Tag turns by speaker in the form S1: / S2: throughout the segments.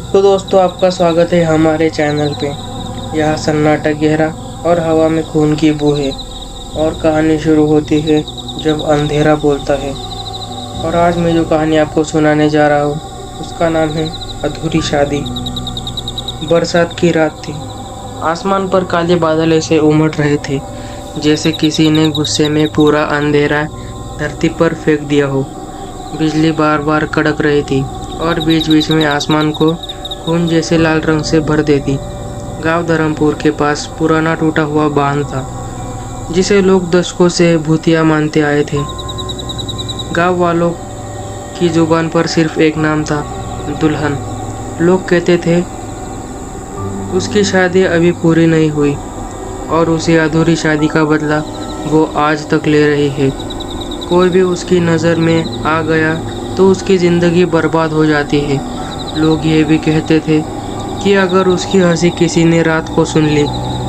S1: तो दोस्तों आपका स्वागत है हमारे चैनल पे। यहाँ सन्नाटा गहरा और हवा में खून की बू है और कहानी शुरू होती है जब अंधेरा बोलता है। और आज मैं जो कहानी आपको सुनाने जा रहा हूँ उसका नाम है अधूरी शादी। बरसात की रात थी। आसमान पर काले बादल ऐसे उमड़ रहे थे जैसे किसी ने गुस्से में पूरा अंधेरा धरती पर फेंक दिया हो। बिजली बार बार कड़क रही थी और बीच बीच में आसमान को खून जैसे लाल रंग से भर देती। गांव धर्मपुर के पास पुराना टूटा हुआ बांध था जिसे लोग दशकों से भूतिया मानते आए थे। गांव वालों की जुबान पर सिर्फ एक नाम था, दुल्हन। लोग कहते थे उसकी शादी अभी पूरी नहीं हुई और उसी अधूरी शादी का बदला वो आज तक ले रही है। कोई भी उसकी नज़र में आ गया तो उसकी ज़िंदगी बर्बाद हो जाती है। लोग ये भी कहते थे कि अगर उसकी हंसी किसी ने रात को सुन ली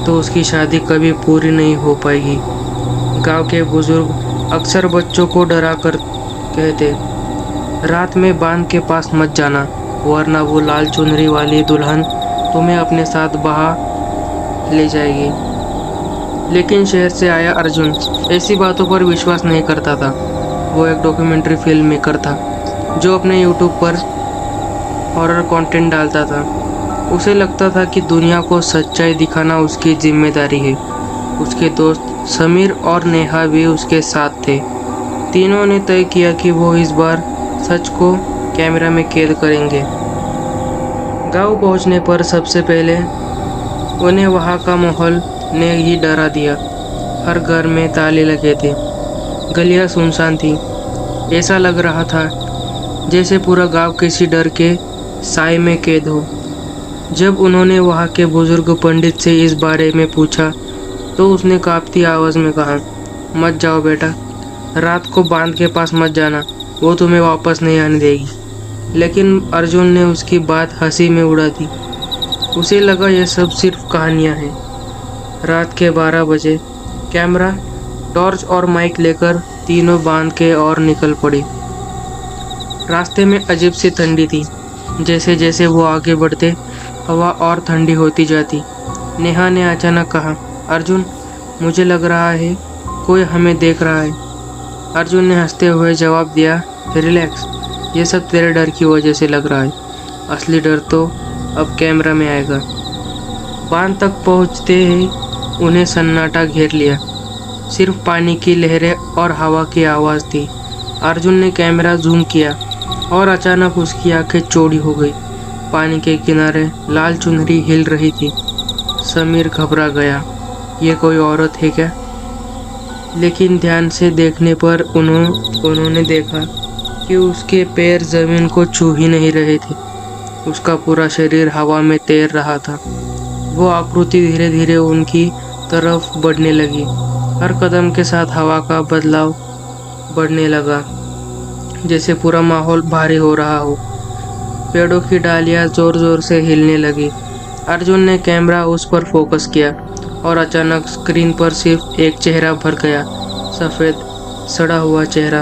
S1: तो उसकी शादी कभी पूरी नहीं हो पाएगी। गांव के बुजुर्ग अक्सर बच्चों को डरा कर कहते, रात में बांध के पास मत जाना वरना वो लाल चुनरी वाली दुल्हन तुम्हें अपने साथ बहा ले जाएगी। लेकिन शहर से आया अर्जुन ऐसी बातों पर विश्वास नहीं करता था। वो एक डॉक्यूमेंट्री फिल्म मेकर था जो अपने यूट्यूब पर हॉरर कंटेंट डालता था। उसे लगता था कि दुनिया को सच्चाई दिखाना उसकी जिम्मेदारी है। उसके दोस्त समीर और नेहा भी उसके साथ थे। तीनों ने तय किया कि वो इस बार सच को कैमरा में कैद करेंगे। गांव पहुंचने पर सबसे पहले उन्हें वहां का माहौल ने ही डरा दिया। हर घर में ताले लगे थे, गलियां सुनसान थी। ऐसा लग रहा था जैसे पूरा गांव किसी डर के साए में कैद हो। जब उन्होंने वहां के बुजुर्ग पंडित से इस बारे में पूछा तो उसने कांपती आवाज में कहा, मत जाओ बेटा, रात को बांध के पास मत जाना, वो तुम्हें वापस नहीं आने देगी। लेकिन अर्जुन ने उसकी बात हंसी में उड़ा दी। उसे लगा यह सब सिर्फ कहानियां हैं। रात के 12 बजे कैमरा, टॉर्च और माइक लेकर तीनों बांध के और निकल पड़ी। रास्ते में अजीब सी ठंडी थी। जैसे जैसे वो आगे बढ़ते हवा और ठंडी होती जाती। नेहा ने अचानक कहा, अर्जुन, मुझे लग रहा है कोई हमें देख रहा है। अर्जुन ने हंसते हुए जवाब दिया, रिलैक्स, ये सब तेरे डर की वजह से लग रहा है। असली डर तो अब कैमरा में आएगा। बांध तक पहुंचते ही उन्हें सन्नाटा घेर लिया। सिर्फ पानी की लहरें और हवा की आवाज़ थी। अर्जुन ने कैमरा जूम किया और अचानक उसकी आंखें चौड़ी हो गई। पानी के किनारे लाल चुनरी हिल रही थी। समीर घबरा गया, ये कोई औरत है क्या? लेकिन ध्यान से देखने पर उन्होंने देखा कि उसके पैर जमीन को छू ही नहीं रहे थे। उसका पूरा शरीर हवा में तैर रहा था। वो आकृति धीरे धीरे उनकी तरफ बढ़ने लगी। हर कदम के साथ हवा का बदलाव बढ़ने लगा, जैसे पूरा माहौल भारी हो रहा हो। पेड़ों की डालियां जोर जोर से हिलने लगी। अर्जुन ने कैमरा उस पर फोकस किया और अचानक स्क्रीन पर सिर्फ एक चेहरा भर गया। सफ़ेद सड़ा हुआ चेहरा,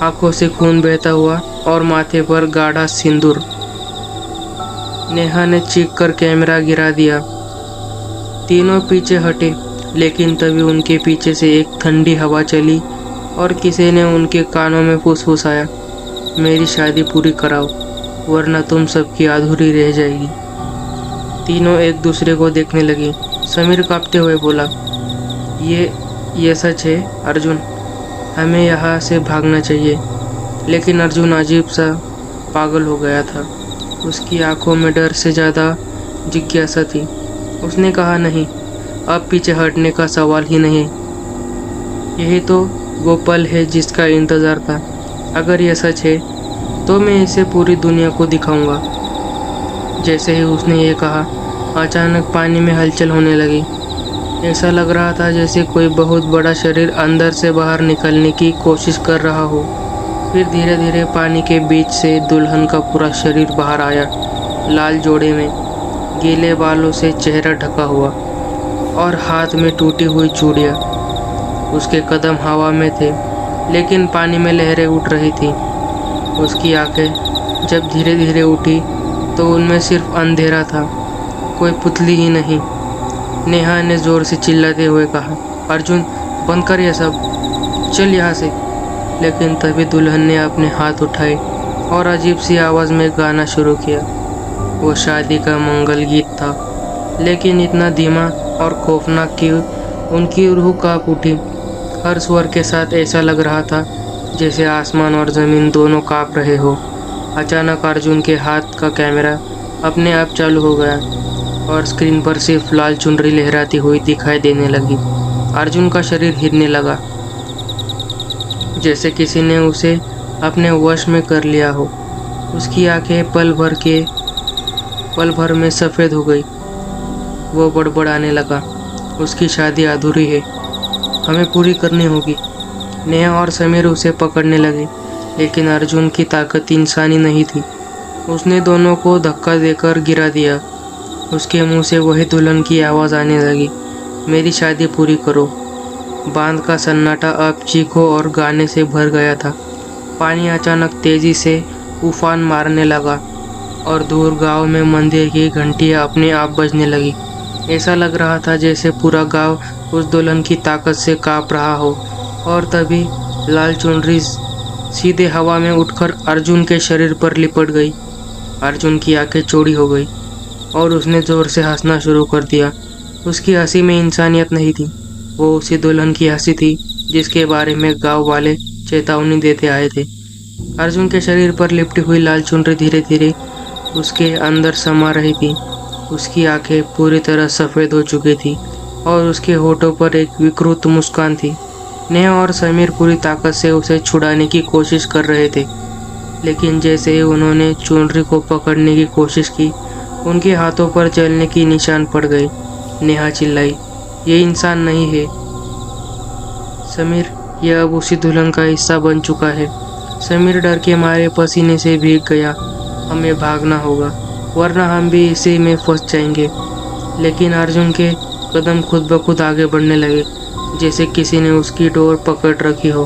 S1: आंखों से खून बहता हुआ और माथे पर गाढ़ा सिंदूर। नेहा ने चीख कर कैमरा गिरा दिया। तीनों पीछे हटे, लेकिन तभी उनके पीछे से एक ठंडी हवा चली और किसी ने उनके कानों में फुसफुसाया, मेरी शादी पूरी कराओ वरना तुम सबकी अधूरी रह जाएगी। तीनों एक दूसरे को देखने लगे। समीर कांपते हुए बोला, ये सच है अर्जुन, हमें यहाँ से भागना चाहिए। लेकिन अर्जुन अजीब सा पागल हो गया था। उसकी आंखों में डर से ज़्यादा जिज्ञासा थी। उसने कहा, नहीं, अब पीछे हटने का सवाल ही नहीं। यही तो वो पल है जिसका इंतज़ार था। अगर यह सच है तो मैं इसे पूरी दुनिया को दिखाऊंगा। जैसे ही उसने ये कहा, अचानक पानी में हलचल होने लगी। ऐसा लग रहा था जैसे कोई बहुत बड़ा शरीर अंदर से बाहर निकलने की कोशिश कर रहा हो। फिर धीरे धीरे पानी के बीच से दुल्हन का पूरा शरीर बाहर आया, लाल जोड़े में, गीले बालों से चेहरा ढका हुआ और हाथ में टूटी हुई चूड़ियाँ। उसके कदम हवा में थे, लेकिन पानी में लहरें उठ रही थी। उसकी आंखें जब धीरे धीरे उठी तो उनमें सिर्फ अंधेरा था, कोई पुतली ही नहीं। नेहा ने जोर से चिल्लाते हुए कहा, अर्जुन बंद कर ये सब, चल यहाँ से। लेकिन तभी दुल्हन ने अपने हाथ उठाए और अजीब सी आवाज़ में गाना शुरू किया। वो शादी का मंगल गीत था, लेकिन इतना धीमा और खौफनाक कि उनकी रूह कांप उठी। हर स्वर के साथ ऐसा लग रहा था जैसे आसमान और ज़मीन दोनों कांप रहे हो। अचानक अर्जुन के हाथ का कैमरा अपने आप चालू हो गया और स्क्रीन पर सिर्फ लाल चुनरी लहराती हुई दिखाई देने लगी। अर्जुन का शरीर हिलने लगा, जैसे किसी ने उसे अपने वश में कर लिया हो। उसकी आंखें पल भर में सफ़ेद हो गई। वो बड़बड़ाने लगा, उसकी शादी अधूरी है, हमें पूरी करनी होगी। नेहा और समीर उसे पकड़ने लगे, लेकिन अर्जुन की ताकत इंसानी नहीं थी। उसने दोनों को धक्का देकर गिरा दिया। उसके मुंह से वही दुल्हन की आवाज़ आने लगी, मेरी शादी पूरी करो। बांध का सन्नाटा अब चीखों और गाने से भर गया था। पानी अचानक तेजी से उफान मारने लगा और दूर गांव में मंदिर की घंटियां अपने आप बजने लगी। ऐसा लग रहा था जैसे पूरा गांव उस दुल्हन की ताकत से कांप रहा हो। और तभी लाल चुनरी सीधे हवा में उठकर अर्जुन के शरीर पर लिपट गई। अर्जुन की आंखें चौड़ी हो गई और उसने जोर से हंसना शुरू कर दिया। उसकी हंसी में इंसानियत नहीं थी, वो उसी दुल्हन की हंसी थी जिसके बारे में गांव वाले चेतावनी देते आए थे। अर्जुन के शरीर पर लिपटी हुई लाल चुनरी धीरे धीरे उसके अंदर समा रही थी। उसकी आंखें पूरी तरह सफ़ेद हो चुकी थी और उसके होठों पर एक विकृत मुस्कान थी। नेहा और समीर पूरी ताकत से उसे छुड़ाने की कोशिश कर रहे थे, लेकिन जैसे ही उन्होंने चुनरी को पकड़ने की कोशिश की, उनके हाथों पर जलने की निशान पड़ गए। नेहा चिल्लाई, ये इंसान नहीं है समीर, यह अब उसी दुल्हन का हिस्सा बन चुका है। समीर डर के मारे पसीने से भीग गया। हमें भागना होगा, वरना हम भी इसी में फंस जाएंगे। लेकिन अर्जुन के कदम खुद ब खुद आगे बढ़ने लगे, जैसे किसी ने उसकी डोर पकड़ रखी हो।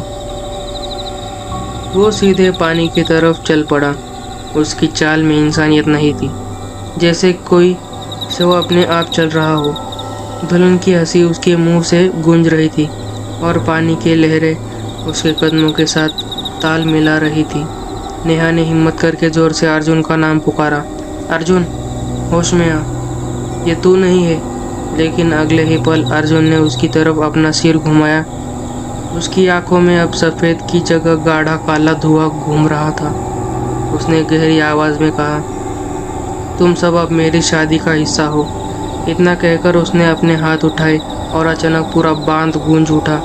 S1: वो सीधे पानी की तरफ चल पड़ा। उसकी चाल में इंसानियत नहीं थी, जैसे कोई शव अपने आप चल रहा हो। दुल्हन की हंसी उसके मुंह से गूंज रही थी और पानी की लहरें उसके कदमों के साथ ताल मिला रही थी। नेहा ने हिम्मत करके जोर से अर्जुन का नाम पुकारा, अर्जुन होश में आ, ये तू नहीं है। लेकिन अगले ही पल अर्जुन ने उसकी तरफ अपना सिर घुमाया। उसकी आंखों में अब सफ़ेद की जगह गाढ़ा काला धुआं घूम रहा था। उसने गहरी आवाज़ में कहा, तुम सब अब मेरी शादी का हिस्सा हो। इतना कहकर उसने अपने हाथ उठाए और अचानक पूरा बांध गूंज उठा।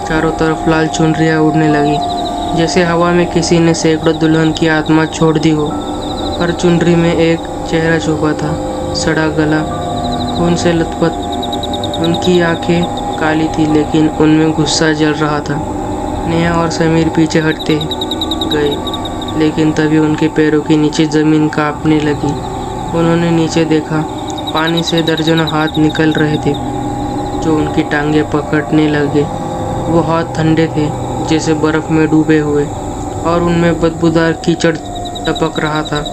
S1: चारों तरफ लाल चुनरियाँ उड़ने लगी, जैसे हवा में किसी ने सैकड़ों दुल्हन की आत्मा छोड़ दी हो। हर चुनरी में एक चेहरा छुपा था, सड़ा गला, खून से लथपथ। उनकी आंखें काली थी, लेकिन उनमें गुस्सा जल रहा था। नेहा और समीर पीछे हटते गए, लेकिन तभी उनके पैरों के नीचे ज़मीन कांपने लगी। उन्होंने नीचे देखा, पानी से दर्जनों हाथ निकल रहे थे जो उनकी टांगें पकड़ने लगे। वो हाथ ठंडे थे, जैसे बर्फ में डूबे हुए, और उनमें बदबूदार कीचड़ टपक रहा था।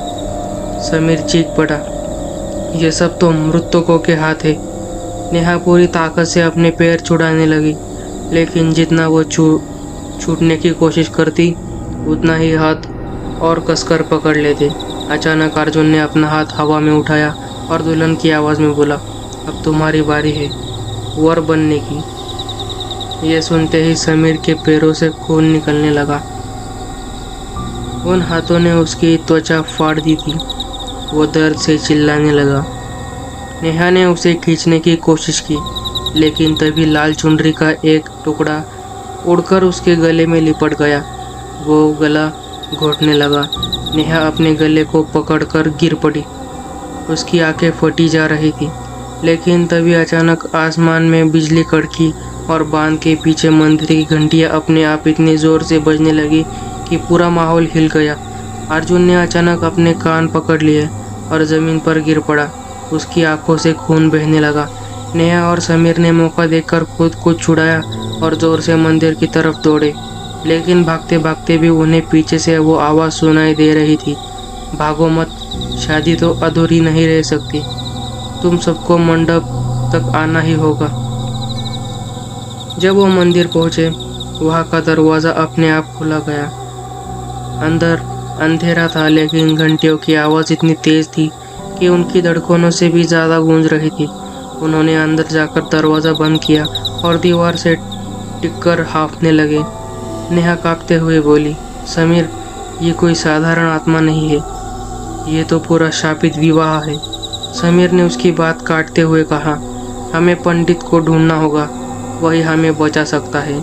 S1: समीर चीख पड़ा, ये सब तो मृतकों के हाथ है। नेहा पूरी ताकत से अपने पैर छुड़ाने लगी, लेकिन जितना वो छूटने की कोशिश करती, उतना ही हाथ और कसकर पकड़ लेते। अचानक अर्जुन ने अपना हाथ हवा में उठाया और दुल्हन की आवाज़ में बोला, अब तुम्हारी बारी है वर बनने की। यह सुनते ही समीर के पैरों से खून निकलने लगा। उन हाथों ने उसकी त्वचा फाड़ दी थी। वो दर्द से चिल्लाने लगा। नेहा ने उसे खींचने की कोशिश की, लेकिन तभी लाल चुनरी का एक टुकड़ा उड़कर उसके गले में लिपट गया। वो गला घोटने लगा। नेहा अपने गले को पकड़कर गिर पड़ी। उसकी आंखें फटी जा रही थी, लेकिन तभी अचानक आसमान में बिजली कड़की और बांध के पीछे मंदिर की घंटियां अपने आप इतनी ज़ोर से बजने लगी कि पूरा माहौल हिल गया। अर्जुन ने अचानक अपने कान पकड़ लिए और ज़मीन पर गिर पड़ा। उसकी आंखों से खून बहने लगा। नेहा और समीर ने मौका देखकर खुद को छुड़ाया और ज़ोर से मंदिर की तरफ दौड़े, लेकिन भागते भागते भी उन्हें पीछे से वो आवाज़ सुनाई दे रही थी, भागो मत, शादी तो अधूरी नहीं रह सकती। तुम सबको मंडप तक आना ही होगा। जब वो मंदिर पहुंचे, वहां का दरवाजा अपने आप खुला गया। अंदर अंधेरा था, लेकिन घंटियों की आवाज इतनी तेज थी कि उनकी धड़कनों से भी ज्यादा गूंज रही थी। उन्होंने अंदर जाकर दरवाजा बंद किया और दीवार से टिककर हाँफने लगे। नेहा कांपते हुए बोली, समीर, ये कोई साधारण आत्मा नहीं है, ये तो पूरा शापित विवाह है। समीर ने उसकी बात काटते हुए कहा, हमें पंडित को ढूंढना होगा, वही हमें बचा सकता है।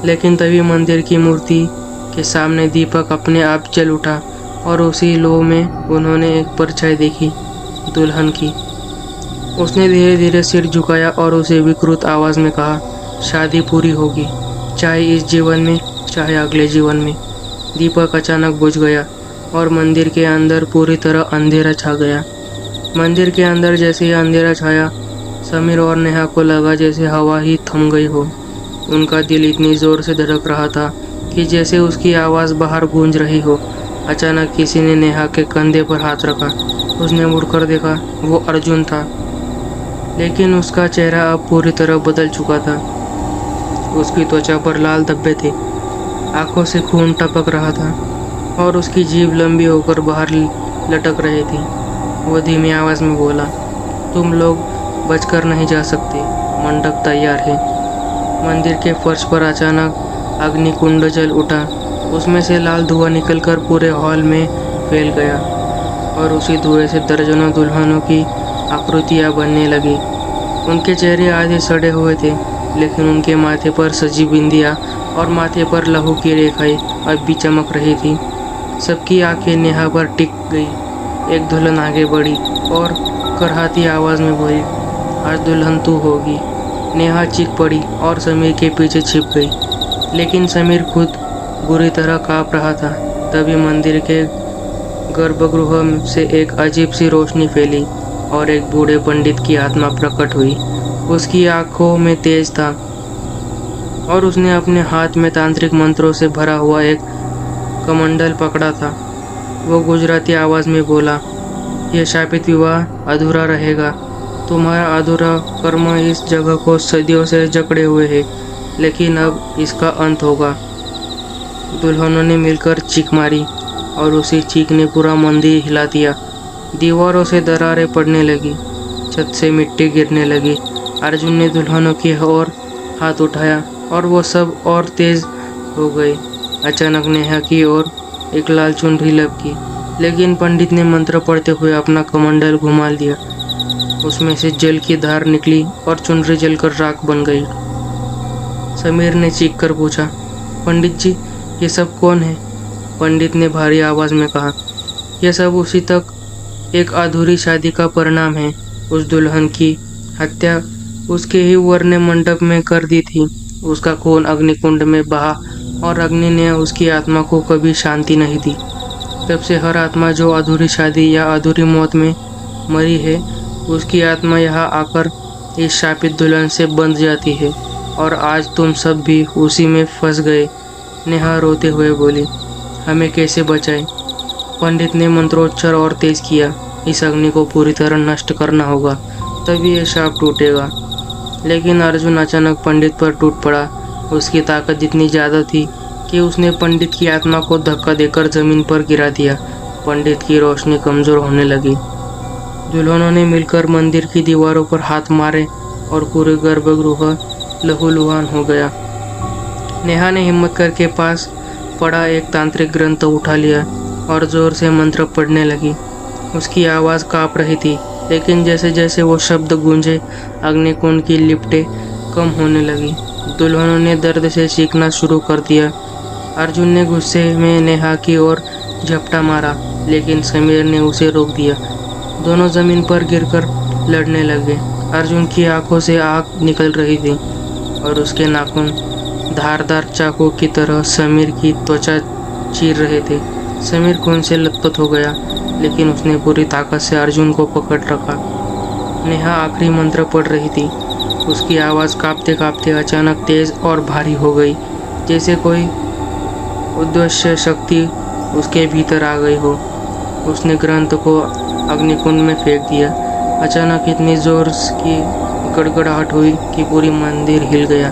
S1: लेकिन तभी मंदिर की मूर्ति के सामने दीपक अपने आप जल उठा और उसी लो में उन्होंने एक परछाई देखी, दुल्हन की। उसने धीरे धीरे सिर झुकाया और उसे विकृत आवाज में कहा, शादी पूरी होगी, चाहे इस जीवन में चाहे अगले जीवन में। दीपक अचानक बुझ गया और मंदिर के अंदर पूरी तरह अंधेरा छा गया। मंदिर के अंदर जैसे ही अंधेरा छाया, समीर और नेहा को लगा जैसे हवा ही थम गई हो। उनका दिल इतनी जोर से धड़क रहा था कि जैसे उसकी आवाज बाहर गूंज रही हो। अचानक किसी ने नेहा के कंधे पर हाथ रखा। उसने मुड़कर देखा, वो अर्जुन था, लेकिन उसका चेहरा अब पूरी तरह बदल चुका था। उसकी त्वचा पर लाल धब्बे थे, आंखों से खून टपक रहा था और उसकी जीभ लंबी होकर बाहर लटक रही थी। वो धीमी आवाज में बोला, तुम लोग बचकर नहीं जा सकते, मंडप तैयार है। मंदिर के फर्श पर अचानक अग्निकुंड जल उठा। उसमें से लाल धुआं निकलकर पूरे हॉल में फैल गया और उसी धुएं से दर्जनों दुल्हनों की आकृतियां बनने लगी। उनके चेहरे आधे सड़े हुए थे, लेकिन उनके माथे पर सजी बिंदियां और माथे पर लहू की रेखाएं अब भी चमक रही थी। सबकी आंखें नेहा पर टिक गई। एक दुल्हन आगे बढ़ी और करहाती आवाज में बोली, आज दुल्हन तू होगी। नेहा चीख पड़ी और समीर के पीछे छिप गई, लेकिन समीर खुद बुरी तरह कांप रहा था। तभी मंदिर के गर्भगृह से एक अजीब सी रोशनी फैली और एक बूढ़े पंडित की आत्मा प्रकट हुई। उसकी आंखों में तेज था और उसने अपने हाथ में तांत्रिक मंत्रों से भरा हुआ एक कमंडल पकड़ा था। वो गुजराती आवाज में बोला, यह शापित विवाह अधूरा रहेगा। तुम्हारा अधूरा कर्म इस जगह को सदियों से जकड़े हुए है, लेकिन अब इसका अंत होगा। दुल्हनों ने मिलकर चीख मारी और उसी चीख ने पूरा मंदिर हिला दिया। दीवारों से दरारें पड़ने लगी, छत से मिट्टी गिरने लगी। अर्जुन ने दुल्हनों की ओर हाथ उठाया और वो सब और तेज हो गए। अचानक नेहा की ओर एक लाल चुनरी लपकी, लेकिन पंडित ने मंत्र पढ़ते हुए अपना कमंडल घुमा दिया। उसमें से जल की धार निकली और चुनरी जलकर राख बन गई। समीर ने चीख कर पूछा, पंडित जी, ये सब कौन है? पंडित ने भारी आवाज में कहा, यह सब उसी तक एक अधूरी शादी का परिणाम है। उस दुल्हन की हत्या उसके ही वर ने मंडप में कर दी थी। उसका खून अग्निकुंड में बहा और अग्नि ने उसकी आत्मा को कभी शांति नहीं दी। तब से हर आत्मा जो अधूरी शादी या अधूरी मौत में मरी है, उसकी आत्मा यहाँ आकर इस शापित दुल्हन से बंध जाती है। और आज तुम सब भी उसी में फंस गए। नेहा रोते हुए बोली, हमें कैसे बचाए? पंडित ने मंत्रोच्चार और तेज किया, इस अग्नि को पूरी तरह नष्ट करना होगा, तभी यह शाप टूटेगा। लेकिन अर्जुन अचानक पंडित पर टूट पड़ा। उसकी ताकत इतनी ज़्यादा थी कि उसने पंडित की आत्मा को धक्का देकर जमीन पर गिरा दिया। पंडित की रोशनी कमज़ोर होने लगी। दुल्हनों ने मिलकर मंदिर की दीवारों पर हाथ मारे और पूरे गर्भगृह लहूलुहान हो गया। नेहा ने हिम्मत करके पास पड़ा एक तांत्रिक ग्रंथ उठा लिया और जोर से मंत्र पढ़ने लगी। उसकी आवाज़ काँप रही थी, लेकिन जैसे जैसे वो शब्द गूंजे, अग्निकुंड की लिपटें कम होने लगी। दुल्हनों ने दर्द से चीखना शुरू कर दिया। अर्जुन ने गुस्से में नेहा की ओर झपटा मारा, लेकिन समीर ने उसे रोक दिया। दोनों जमीन पर गिरकर लड़ने लगे। अर्जुन की आंखों से आग निकल रही थी और उसके नाखून धारदार चाकू की तरह समीर की त्वचा चीर रहे थे। समीर खून से लथपथ हो गया, लेकिन उसने पूरी ताकत से अर्जुन को पकड़ रखा। नेहा आखिरी मंत्र पढ़ रही थी। उसकी आवाज़ कांपते कांपते अचानक तेज और भारी हो गई, जैसे कोई उद्देश्य शक्ति उसके भीतर आ गई हो। उसने ग्रंथ को अग्निकुंड में फेंक दिया। अचानक इतनी जोर की गड़गड़ाहट हुई कि पूरी मंदिर हिल गया।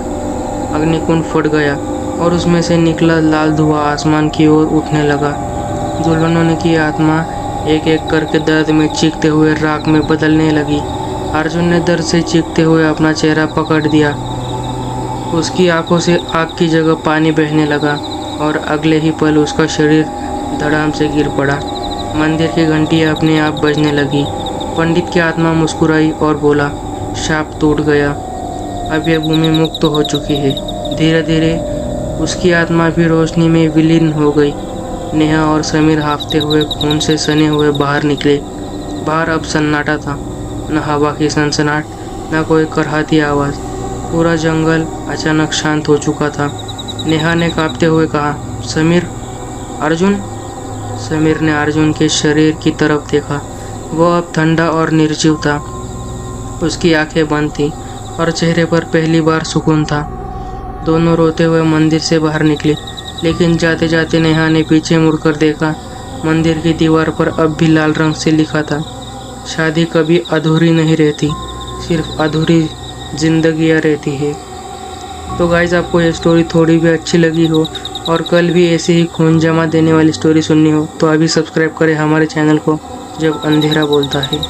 S1: अग्निकुंड फट गया और उसमें से निकला लाल धुआं आसमान की ओर उठने लगा। दुल्हनों की आत्मा एक एक करके दर्द में चीखते हुए राख में बदलने लगी। अर्जुन ने दर्द से चीखते हुए अपना चेहरा पकड़ दिया। उसकी आंखों से आग की जगह पानी बहने लगा और अगले ही पल उसका शरीर धड़ाम से गिर पड़ा। मंदिर की घंटियां अपने आप बजने लगी। पंडित की आत्मा मुस्कुराई और बोला, शाप टूट गया, अब यह भूमि मुक्त हो चुकी है। धीरे धीरे उसकी आत्मा भी रोशनी में विलीन हो गई। नेहा और समीर हांफते हुए खून से सने हुए बाहर निकले। बाहर अब सन्नाटा था, न हवा की सनसनाहट, न कोई कराहती आवाज। पूरा जंगल अचानक शांत हो चुका था। नेहा ने कांपते हुए कहा, समीर, अर्जुन। समीर ने अर्जुन के शरीर की तरफ देखा। वह अब ठंडा और निर्जीव था। उसकी आंखें बंद थीं और चेहरे पर पहली बार सुकून था। दोनों रोते हुए मंदिर से बाहर निकले, लेकिन जाते जाते नेहा ने पीछे मुड़कर देखा। मंदिर की दीवार पर अब भी लाल रंग से लिखा था, शादी कभी अधूरी नहीं रहती, सिर्फ अधूरी जिंदगियां रहती है। तो गाइज, आपको ये स्टोरी थोड़ी भी अच्छी लगी हो और कल भी ऐसे ही खून जमा देने वाली स्टोरी सुननी हो तो अभी सब्सक्राइब करें हमारे चैनल को, जब अंधेरा बोलता है।